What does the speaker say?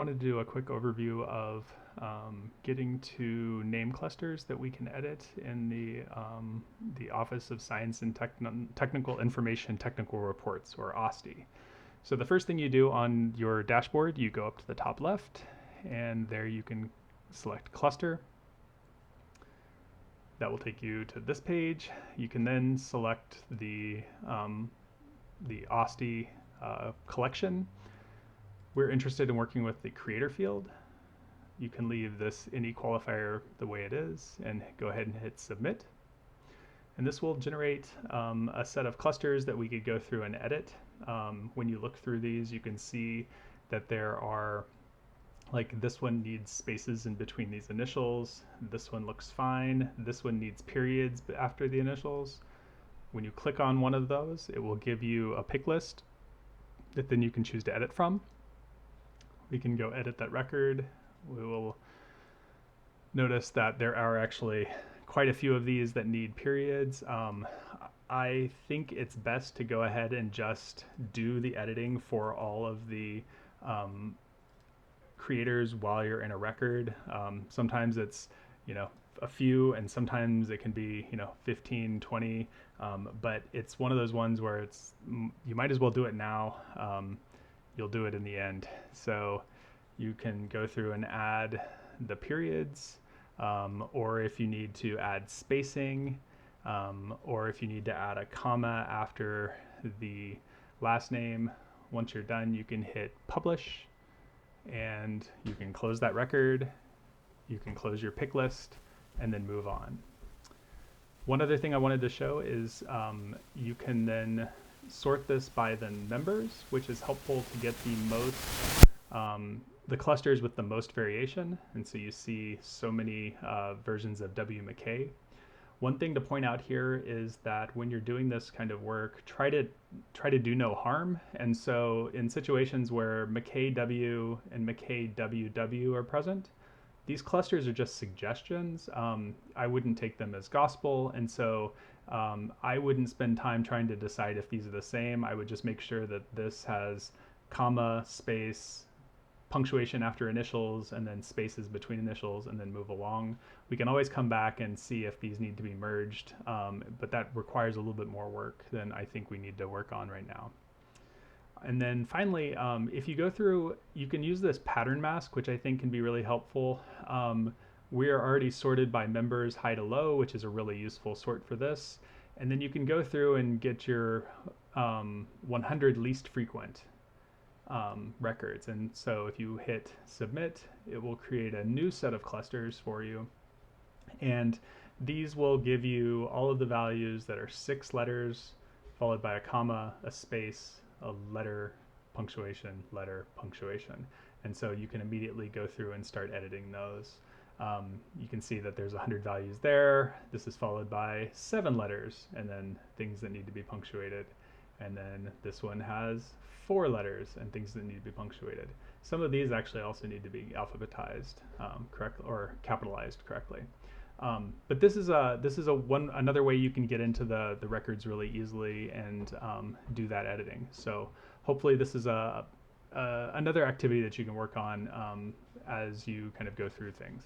I wanted to do a quick overview of getting to name clusters that we can edit in the Office of Science and Technical Information Technical Reports, or OSTI. So the first thing you do on your dashboard, you go up to the top left, and there you can select cluster. That will take you to this page. You can then select the OSTI collection. We're interested in working with the creator field. You can leave this any qualifier the way it is and go ahead and hit submit. And this will generate a set of clusters that we could go through and edit. When you look through these, you can see that there are, like, this one needs spaces in between these initials. This one looks fine. This one needs periods after the initials. When you click on one of those, it will give you a pick list that then you can choose to edit from. We can go edit that record. We will notice that there are actually quite a few of these that need periods. I think it's best to go ahead and just do the editing for all of the creators while you're in a record. Sometimes it's, a few, and sometimes it can be, 15, 20, but it's one of those ones where you might as well do it now. You'll do it in the end. So you can go through and add the periods, or if you need to add spacing, or if you need to add a comma after the last name. Once you're done, you can hit publish, and you can close that record. You can close your pick list and then move on. One other thing I wanted to show is you can then sort this by the members, which is helpful to get the clusters with the most variation. And so you see so many versions of WMcKay. One thing to point out here is that when you're doing this kind of work, try to do no harm. And so in situations where McKay-W and McKay-WW are present, these clusters are just suggestions. I wouldn't take them as gospel, and so I wouldn't spend time trying to decide if these are the same. I would just make sure that this has comma, space, punctuation after initials, and then spaces between initials, and then move along. We can always come back and see if these need to be merged, but that requires a little bit more work than I think we need to work on right now. And then finally, if you go through, you can use this pattern mask, which I think can be really helpful. We are already sorted by members high to low, which is a really useful sort for this. And then you can go through and get your 100 least frequent records. And so if you hit submit, it will create a new set of clusters for you. And these will give you all of the values that are 6 letters, followed by a comma, a space, a letter, punctuation, letter, punctuation. And so you can immediately go through and start editing those. You can see that there's 100 values there. This is followed by 7 letters, and then things that need to be punctuated. And then this one has 4 letters and things that need to be punctuated. Some of these actually also need to be alphabetized correctly or capitalized correctly. But this is another way you can get into the records really easily and do that editing. So hopefully this is another activity that you can work on as you kind of go through things.